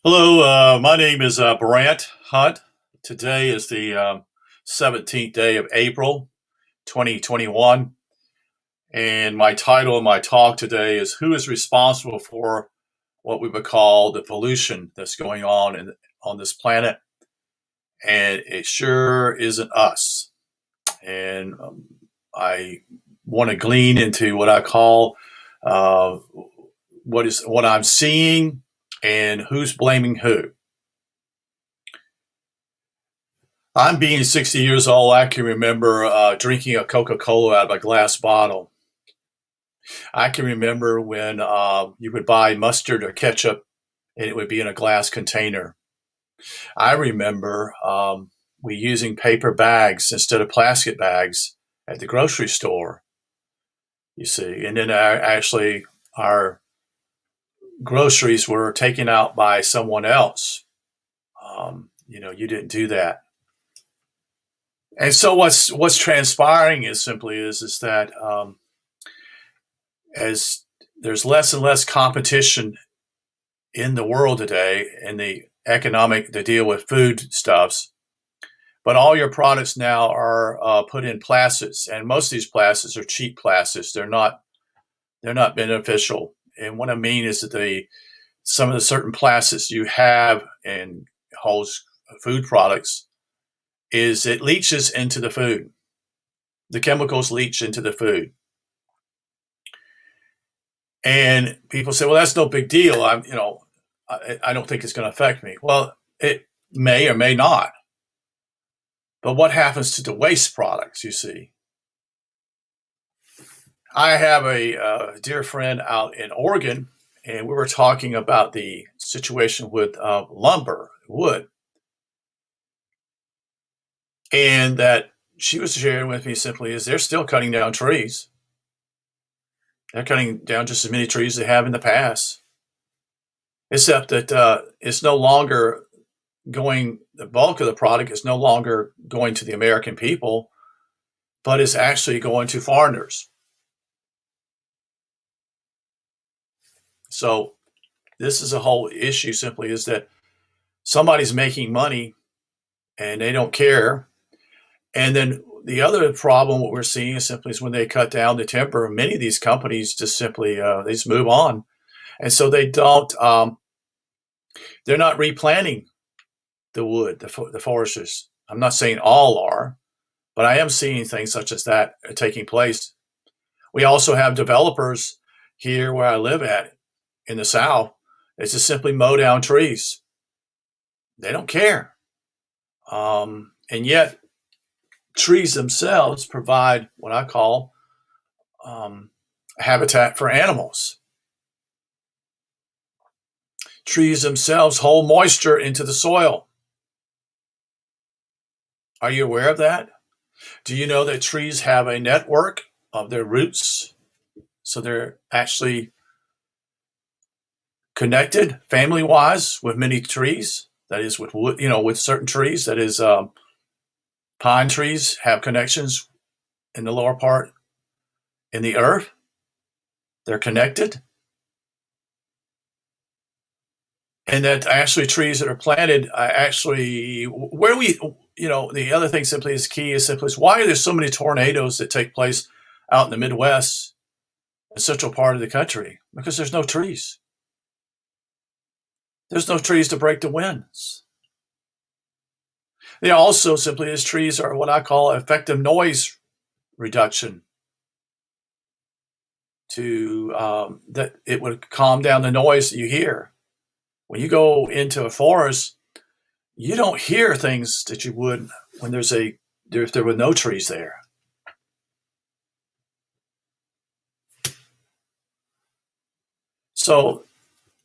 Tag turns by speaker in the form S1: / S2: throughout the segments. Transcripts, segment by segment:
S1: Hello, my name is Brant Hunt. Today is the 17th day of April, 2021, and my title of my talk today is Who is Responsible for what we would call the pollution that's going on this planet? And it sure isn't us. And I want to glean into what I call uh, what I'm seeing and who's blaming who. I'm being 60 years old. I can remember drinking a Coca Cola out of a glass bottle. I can remember when you would buy mustard or ketchup and it would be in a glass container. I remember we using paper bags instead of plastic bags at the grocery store, you see. And then actually, our groceries were taken out by someone else. You didn't do that. And so what's transpiring is simply is that as there's less and less competition in the world today in the deal with foodstuffs, but all your products now are put in plastics, and most of these plastics are cheap plastics. They're not beneficial. And what I mean is that some of the certain plastics you have in whole food products is it leaches into the food. The chemicals leach into the food. And people say, well, that's no big deal. I don't think it's going to affect me. Well, it may or may not. But what happens to the waste products, you see? I have a dear friend out in Oregon, and we were talking about the situation with lumber, wood. And that she was sharing with me simply is they're still cutting down trees. They're cutting down just as many trees as they have in the past, except that it's no longer the bulk of the product is no longer going to the American people, but is actually going to foreigners. So this is a whole issue simply is that somebody's making money and they don't care. And then the other problem, what we're seeing is simply is when they cut down the timber, many of these companies just simply, they just move on. And so they don't, they're not replanting the wood, the foresters. I'm not saying all are, but I am seeing things such as that taking place. We also have developers here where I live at in the South. It's just simply mow down trees. They don't care. And yet trees themselves provide what I call habitat for animals. Trees themselves hold moisture into the soil. Are you aware of that? Do you know that trees have a network of their roots? So they're actually connected family-wise with many trees. That is with wood, with certain trees. That is pine trees have connections in the lower part in the earth. They're connected. And that actually trees that are planted, the other thing simply is key is simply is why are there so many tornadoes that take place out in the Midwest, the central part of the country? Because there's no trees. There's no trees to break the winds. They also simply as trees are what I call effective noise reduction to that it would calm down the noise that you hear. When you go into a forest, you don't hear things that you would when if there were no trees there. So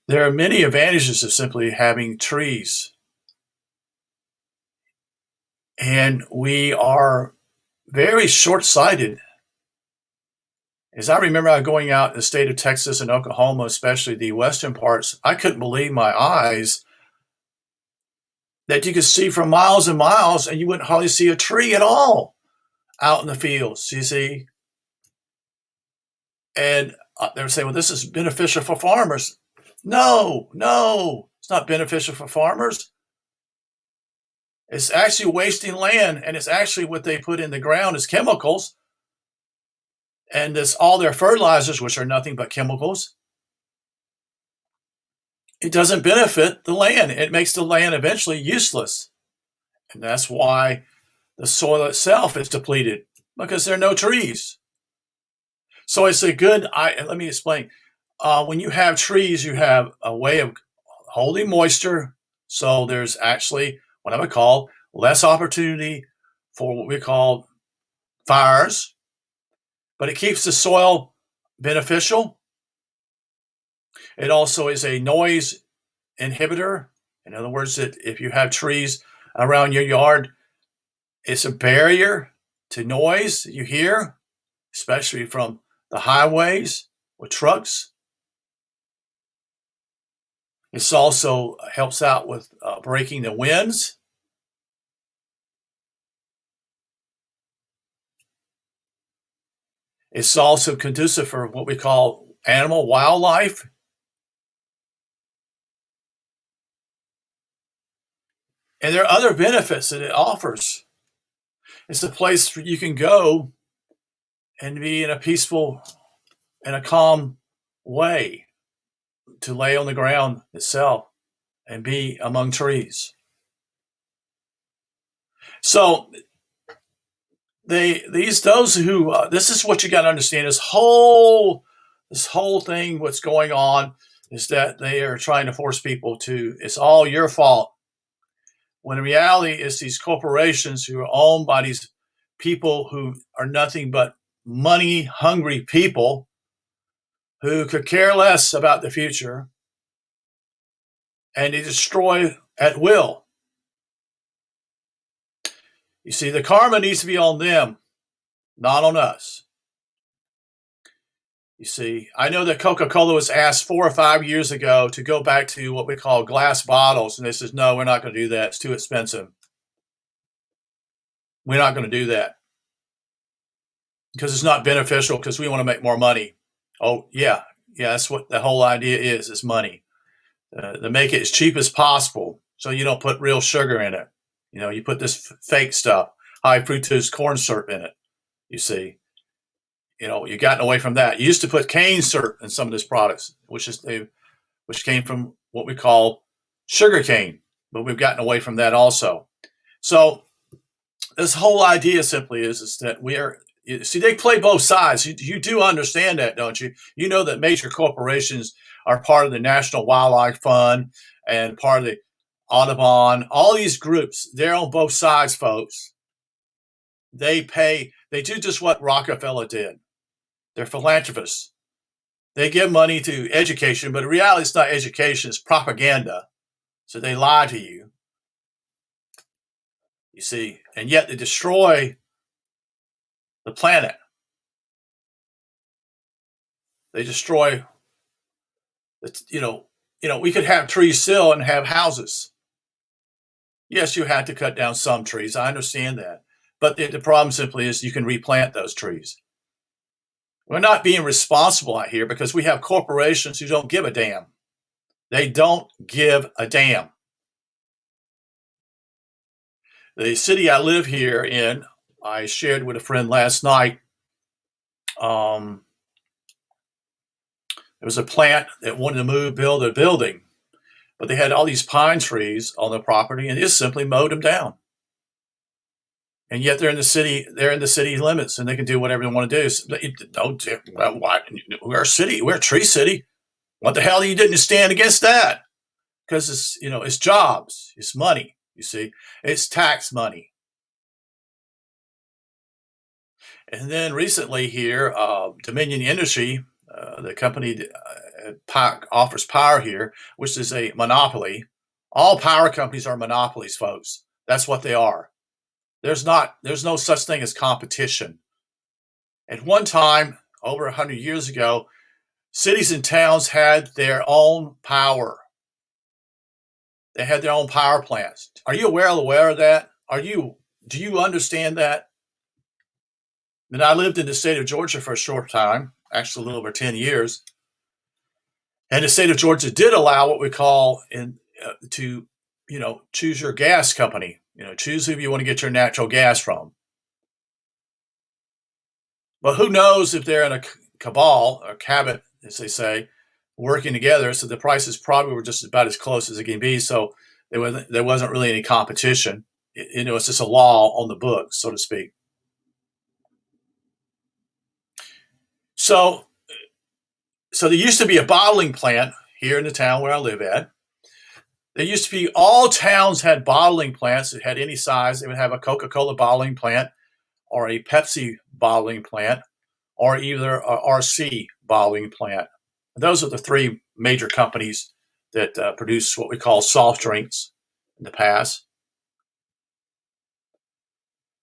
S1: there are many advantages of simply having trees. And we are very short-sighted. As I remember going out in the state of Texas and Oklahoma, especially the western parts, I couldn't believe my eyes that you could see for miles and miles and you wouldn't hardly see a tree at all out in the fields, you see. And they were saying, well, this is beneficial for farmers. No, It's not beneficial for farmers. It's actually wasting land, and it's actually what they put in the ground is chemicals. And it's all their fertilizers, which are nothing but chemicals. It doesn't benefit the land. It makes the land eventually useless. And that's why the soil itself is depleted, because there are no trees. So it's a good, let me explain. When you have trees, you have a way of holding moisture. So there's actually what I would call less opportunity for what we call fires, but it keeps the soil beneficial. It also is a noise inhibitor. In other words, that if you have trees around your yard, it's a barrier to noise that you hear, especially from the highways with trucks. It also helps out with breaking the winds. It's also conducive for what we call animal wildlife. And there are other benefits that it offers. It's a place where you can go and be in a peaceful and a calm way, to lay on the ground itself and be among trees. So those who this is what you got to understand. This whole thing, what's going on is that they are trying to force people to, it's all your fault. When in reality, it's these corporations who are owned by these people who are nothing but money hungry people who could care less about the future, and they destroy at will. You see, the karma needs to be on them, not on us. You see, I know that Coca-Cola was asked 4 or 5 years ago to go back to what we call glass bottles, and they said, no, we're not going to do that. It's too expensive. We're not going to do that because it's not beneficial, because we want to make more money. Oh, yeah, that's what the whole idea is money. To make it as cheap as possible so you don't put real sugar in it. You know, you put this fake stuff, high fructose corn syrup in it, you see. You know, you've gotten away from that. You used to put cane syrup in some of these products, which came from what we call sugar cane, but we've gotten away from that also. So this whole idea simply is that see, they play both sides. You do understand that, don't you? You know that major corporations are part of the National Wildlife Fund and part of the Audubon. All these groups, they're on both sides, folks. They do just what Rockefeller did. They're philanthropists. They give money to education, but in reality, it's not education, it's propaganda. So they lie to you. You see, and yet they destroy the planet. They destroy, we could have trees still and have houses. Yes, you had to cut down some trees. I understand that. But the problem simply is you can replant those trees. We're not being responsible out here because we have corporations who don't give a damn. They don't give a damn. The city I live here in, I shared with a friend last night. There was a plant that wanted to build a building, but they had all these pine trees on the property and just simply mowed them down. And yet they're in the city limits, and they can do whatever they want to do. So, we're a city, we're a tree city. What the hell you didn't stand against that? Because it's jobs, it's money, you see, it's tax money. And then recently here, Dominion Energy, the company that offers power here, which is a monopoly. All power companies are monopolies, folks. That's what they are. There's no such thing as competition. At one time, over 100 years ago, cities and towns had their own power. They had their own power plants. Are you aware of that? Do you understand that? And I lived in the state of Georgia for a short time, actually a little over 10 years. And the state of Georgia did allow what we call in to choose your gas company. Choose who you want to get your natural gas from. But who knows if they're in a cabal or cabinet, as they say, working together. So the prices probably were just about as close as it can be. So there wasn't really any competition. It's just a law on the books, so to speak. So there used to be a bottling plant here in the town where I live at. There used to be, all towns had bottling plants that had any size. They would have a Coca-Cola bottling plant or a Pepsi bottling plant or either a RC bottling plant. Those are the three major companies that produce what we call soft drinks in the past.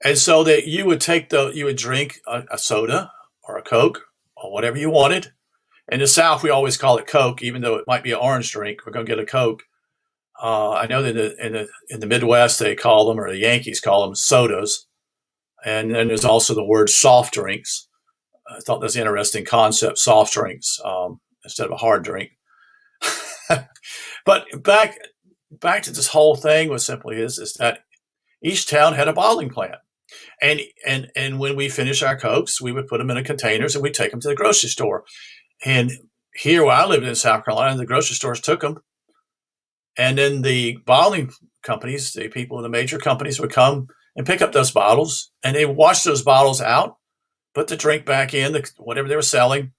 S1: And so that you would drink a soda or a Coke or whatever you wanted. In the South, we always call it Coke, even though it might be an orange drink. We're going to get a Coke. I know that in the Midwest they call them, or the Yankees call them, sodas. And then there's also the word soft drinks. I thought that's an interesting concept, soft drinks, instead of a hard drink. But back to this whole thing was simply is that each town had a bottling plant. And when we finish our Cokes, we would put them in containers and we'd take them to the grocery store. And here where I lived in South Carolina, the grocery stores took them. And then the bottling companies, the people in the major companies would come and pick up those bottles, and they wash those bottles out, put the drink back in, whatever they were selling,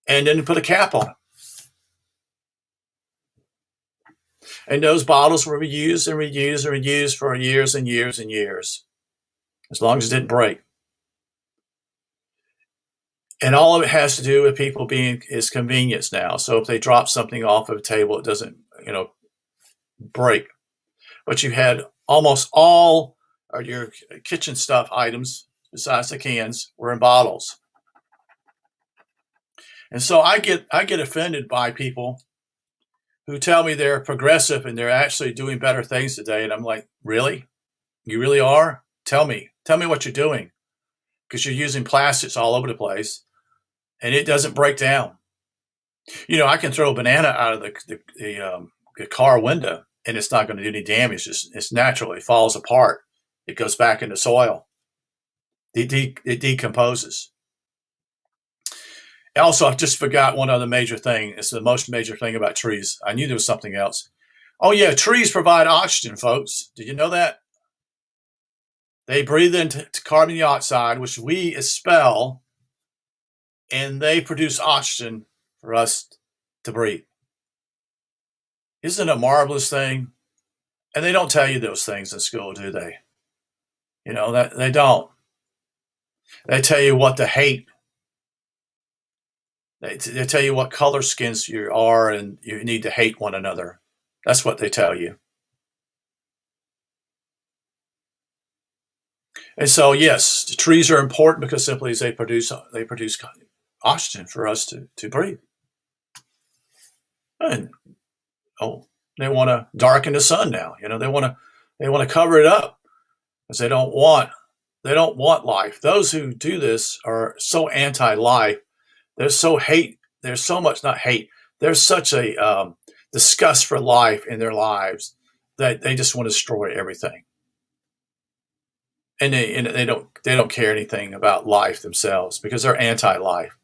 S1: and then put a cap on it. And those bottles were reused and reused and reused for years and years and years, as long as it didn't break. And all of it has to do with people is convenience now. So if they drop something off of a table, it doesn't, break. But you had almost all of your kitchen stuff items, besides the cans, were in bottles. And so I get offended by people who tell me they're progressive and they're actually doing better things today. And I'm like, really? You really are? Tell me what you're doing, because you're using plastics all over the place and it doesn't break down. I can throw a banana out of the car window and it's not going to do any damage. It's natural. It falls apart. It goes back into soil. It decomposes. Also, I just forgot one other major thing. It's the most major thing about trees. I knew there was something else. Oh yeah, trees provide oxygen, folks. Did you know that? They breathe into carbon dioxide, which we expel, and they produce oxygen for us to breathe. Isn't it a marvelous thing? And they don't tell you those things in school, do they? That they don't. They tell you what to hate. They tell you what color skins you are, and you need to hate one another. That's what they tell you. And so, yes, the trees are important because simply they produce oxygen for us to breathe. And they want to darken the sun now. They want to cover it up because they don't want life. Those who do this are so anti-life. There's so much, not hate. There's such a disgust for life in their lives that they just want to destroy everything. And they don't care anything about life themselves because they're anti-life.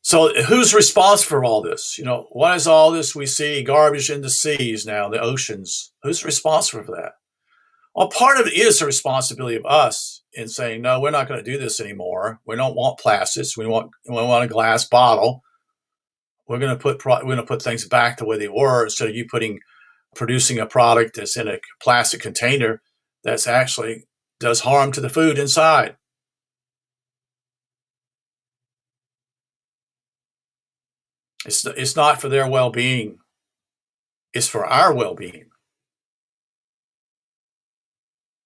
S1: So who's responsible for all this? What is all this we see? Garbage in the seas now, the oceans. Who's responsible for that? Well, part of it is the responsibility of us in saying, no, we're not going to do this anymore. We don't want plastics. We want a glass bottle. We're going to put things back the way they were instead of you producing a product that's in a plastic container that's actually does harm to the food inside. It's not for their well-being. It's for our well-being.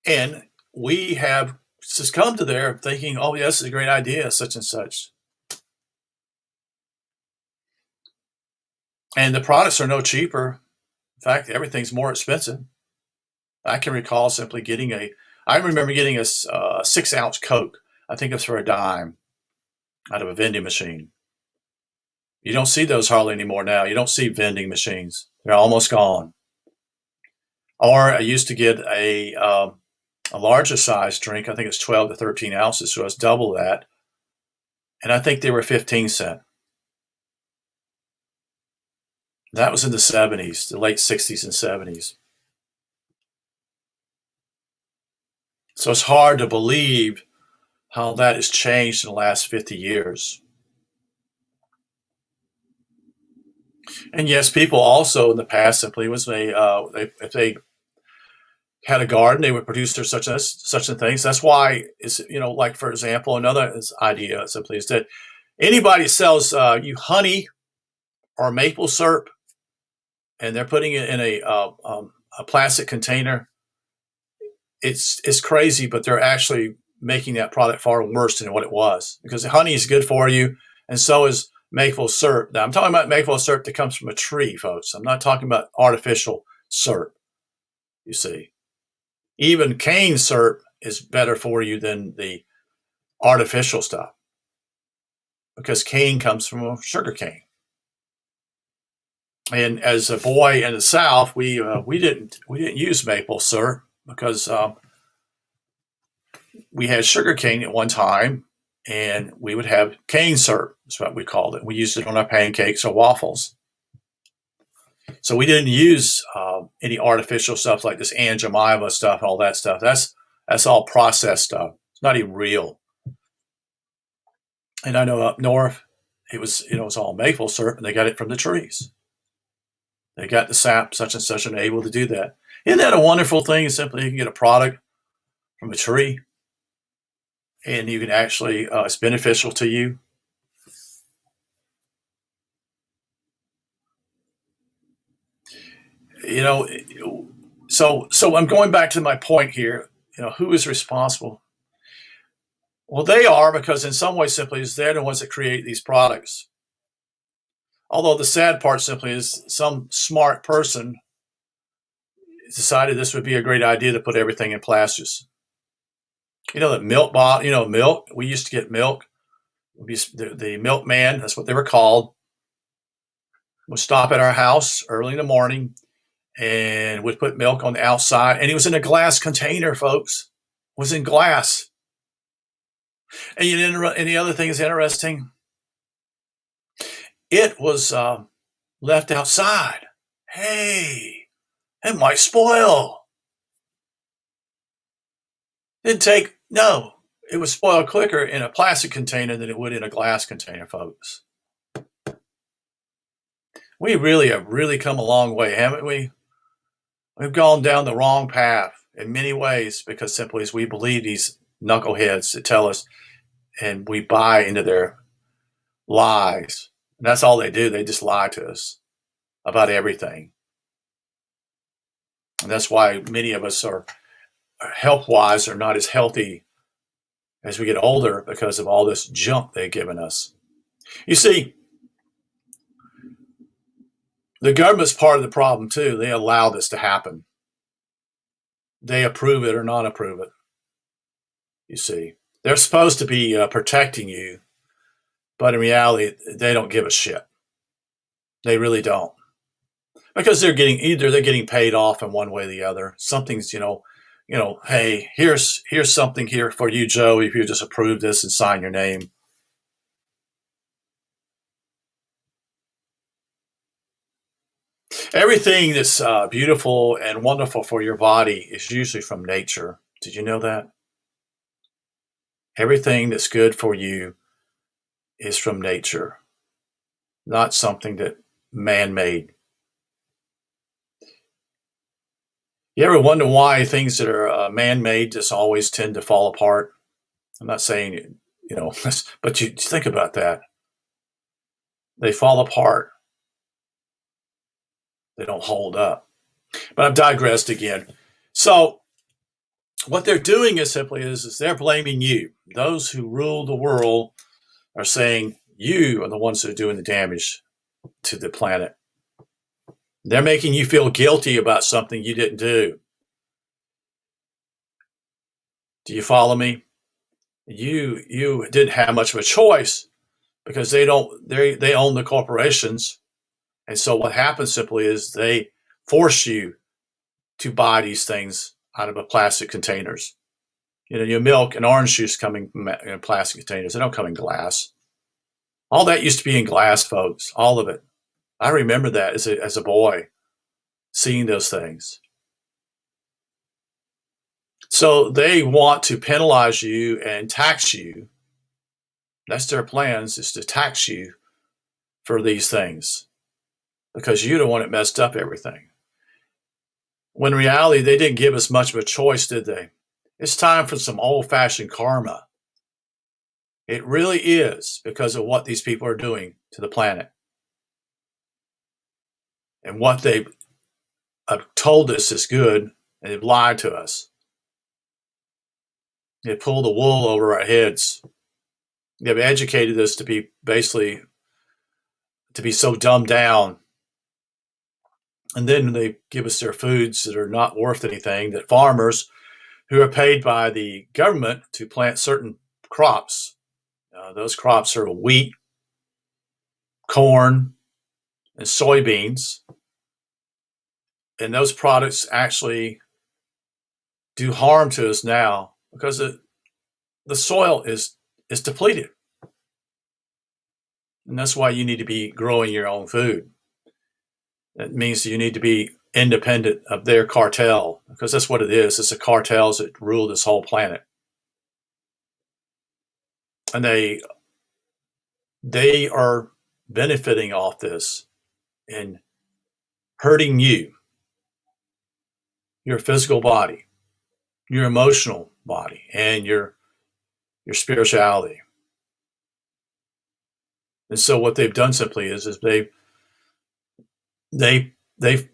S1: And we have succumbed to their thinking, oh, yes, it's a great idea, such and such. And the products are no cheaper. In fact, everything's more expensive. I can recall simply I remember getting a 6-ounce Coke. I think it was for $0.10 out of a vending machine. You don't see those hardly anymore now. You don't see vending machines. They're almost gone. Or I used to get a larger size drink. I think it's 12 to 13 ounces, so it's double that. And I think they were 15 cents. That was in the 70s, the late 60s and 70s. So it's hard to believe how that has changed in the last 50 years. And yes, people also in the past simply was if they had a garden, they would produce their such and things. That's why is like for example, another idea simply is that anybody sells you honey or maple syrup, and they're putting it in a plastic container. It's crazy, but they're actually making that product far worse than what it was, because honey is good for you, and so is maple syrup. Now, I'm talking about maple syrup that comes from a tree, folks. I'm not talking about artificial syrup. You see, even cane syrup is better for you than the artificial stuff, because cane comes from sugar cane. And as a boy in the South, we didn't use maple syrup because we had sugar cane at one time, and we would have cane syrup. That's what we called it. We used it on our pancakes or waffles. So we didn't use any artificial stuff like this Aunt Jemima stuff and all that stuff. That's all processed stuff. It's not even real. And I know up north, it was all maple syrup, and they got it from the trees. They got the sap, such and such, and they're able to do that. Isn't that a wonderful thing? Simply, you can get a product from a tree, and you can actually, it's beneficial to you. So I'm going back to my point here. Who is responsible? Well, they are, because in some way, simply, is they're the ones that create these products. Although the sad part simply is some smart person decided this would be a great idea to put everything in plastics. That milk, we used to get milk. The milkman, that's what they were called, would stop at our house early in the morning and would put milk on the outside. And he was in a glass container, folks. It was in glass. And the other thing is interesting. It was left outside. Hey, it might spoil. It would spoil quicker in a plastic container than it would in a glass container, folks. We really have come a long way, haven't we? We've gone down the wrong path in many ways, because simply as we believe these knuckleheads that tell us, and we buy into their lies. And that's all they do. They just lie to us about everything. And that's why many of us are health-wise are not as healthy as we get older, because of all this junk they've given us. You see, the government's part of the problem too. They allow this to happen. They approve it or not approve it. You see, they're supposed to be protecting you, but in reality, they don't give a shit. They really don't, because they're getting paid off in one way or the other. Something's hey, here's something here for you, Joe, if you just approve this and sign your name. Everything that's beautiful and wonderful for your body is usually from nature. Did you know that? Everything that's good for you is from nature, not something that man-made. You ever wonder why things that are man-made just always tend to fall apart? I'm not saying, but you think about that. They fall apart. They don't hold up. But I've digressed again. So what they're doing is simply is they're blaming you. Those who rule the world are saying you are the ones that are doing the damage to the planet. They're making you feel guilty about something you didn't do. Do you follow me? You didn't have much of a choice, because they own the corporations. And so what happens simply is they force you to buy these things out of a plastic containers. Your milk and orange juice coming in plastic containers. They don't come in glass. All that used to be in glass, folks. All of it. I remember that as a boy, seeing those things. So they want to penalize you and tax you. That's their plans, is to tax you for these things because you're the one that messed up everything. When in reality, they didn't give us much of a choice, did they? It's time for some old-fashioned karma. It really is, because of what these people are doing to the planet and what they have told us is good, and they've lied to us. They pulled the wool over our heads. They've educated us to be so dumbed down. And then they give us their foods that are not worth anything, that farmers who are paid by the government to plant certain crops, those crops are wheat, corn, and soybeans. And those products actually do harm to us now because the soil is depleted. And that's why you need to be growing your own food. That means you need to be independent of their cartel, because that's what it is. It's the cartels that rule this whole planet. And they are benefiting off this and hurting you, your physical body, your emotional body, and your spirituality. And so what they've done simply is they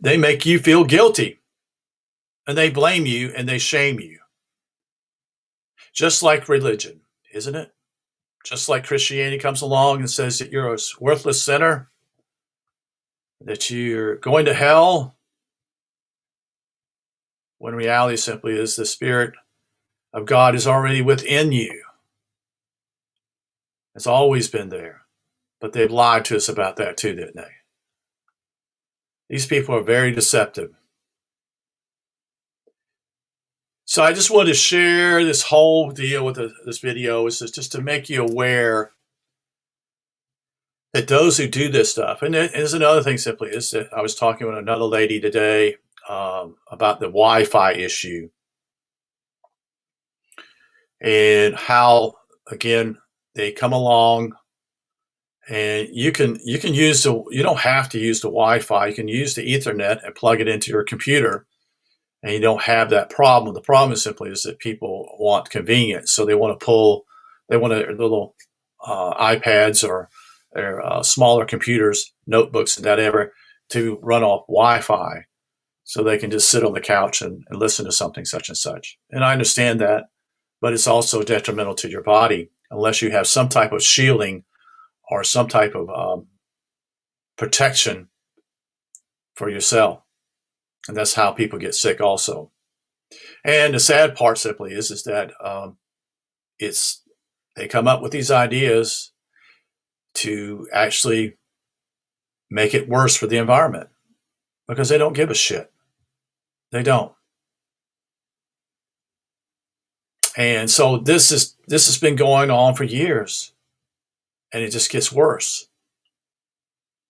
S1: make you feel guilty, and they blame you and they shame you. Just like religion, isn't it? Just like Christianity comes along and says that you're a worthless sinner, that you're going to hell, when reality simply is the Spirit of God is already within you. It's always been there. But they've lied to us about that too, didn't they? These people are very deceptive. So I just wanted to share this whole deal with this video, is just to make you aware that those who do this stuff, and there's another thing simply, is that I was talking with another lady today about the Wi-Fi issue and how, again, they come along and you don't have to use the Wi-Fi. You can use the Ethernet and plug it into your computer, and you don't have that problem. The problem is simply is that people want convenience, so they want their little iPads or their smaller computers, notebooks, and whatever, to run off Wi-Fi, so they can just sit on the couch and listen to something such and such. And I understand that, but it's also detrimental to your body unless you have some type of shielding or some type of protection for yourself. And that's how people get sick also. And the sad part simply is that they come up with these ideas to actually make it worse for the environment, because they don't give a shit. They don't. And so this has been going on for years, and it just gets worse.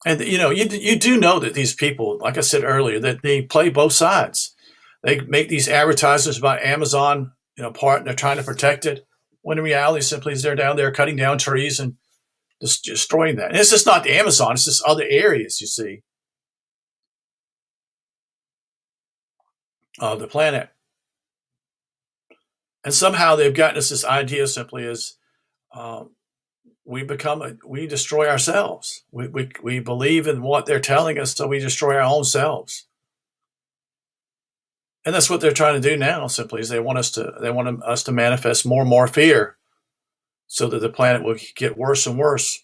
S1: And you do know that these people, like I said earlier, that they play both sides. They make these advertisements about Amazon, part, and they're trying to protect it, when in reality simply is they're down there cutting down trees and just destroying that. And it's just not the Amazon, it's just other areas, you see, of the planet. And somehow they've gotten us this idea simply is we destroy ourselves. We believe in what they're telling us, so we destroy our own selves. And that's what they're trying to do now simply is they want us to manifest more and more fear, so that the planet will get worse and worse.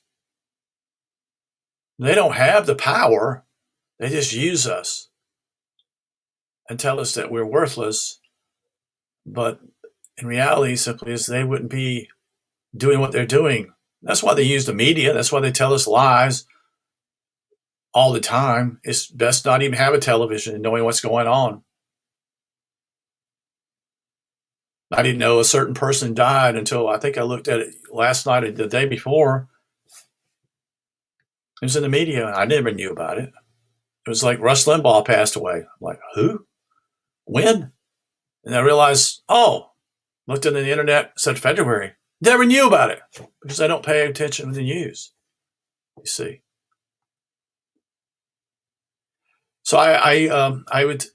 S1: They don't have the power. They just use us and tell us that we're worthless. But in reality, simply is they wouldn't be doing what they're doing That's why they use the media. That's why they tell us lies all the time. It's best not even have a television and knowing what's going on. I didn't know a certain person died until I think I looked at it last night or the day before. It was in the media. I never knew about it. It was like Rush Limbaugh passed away. I'm like, who? When? And I realized, looked into the internet, said February. Never knew about it because I don't pay attention to the news, you see. So I would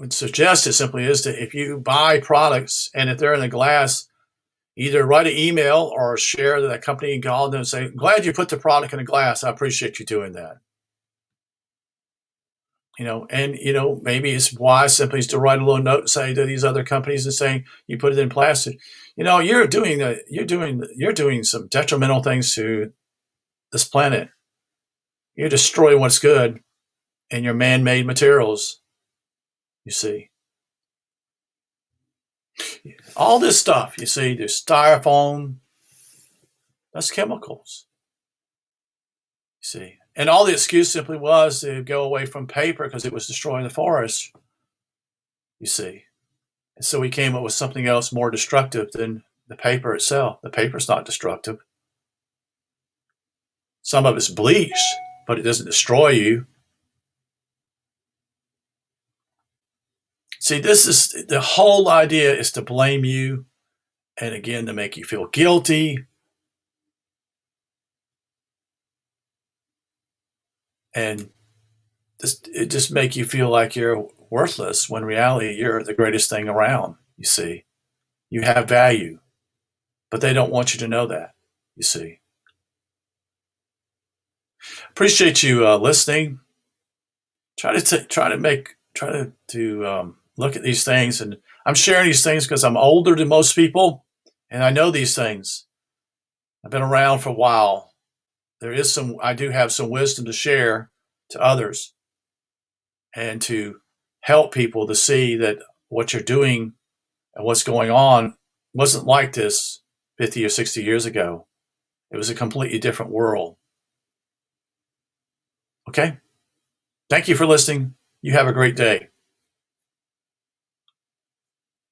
S1: suggest it simply is that if you buy products and if they're in a glass, either write an email or share that company and call them and say, glad you put the product in a glass. I appreciate you doing that. Maybe it's wise simply is to write a little note and say to these other companies and saying you put it in plastic. You're doing some detrimental things to this planet. You're destroying what's good in your man-made materials. You see, all this stuff. You see, there's styrofoam. That's chemicals. You see. And all the excuse simply was to go away from paper because it was destroying the forest, you see. And so we came up with something else more destructive than the paper itself. The paper's not destructive. Some of it's bleached, but it doesn't destroy you. See, this is the whole idea is to blame you and again to make you feel guilty. And it just make you feel like you're worthless when in reality you're the greatest thing around, you see. You have value, but they don't want you to know that, you see. Appreciate you listening. Try to look at these things, and I'm sharing these things because I'm older than most people, and I know these things. I've been around for a while. I do have some wisdom to share to others and to help people to see that what you're doing and what's going on wasn't like this 50 or 60 years ago. It was a completely different world. Okay? Thank you for listening. You have a great day.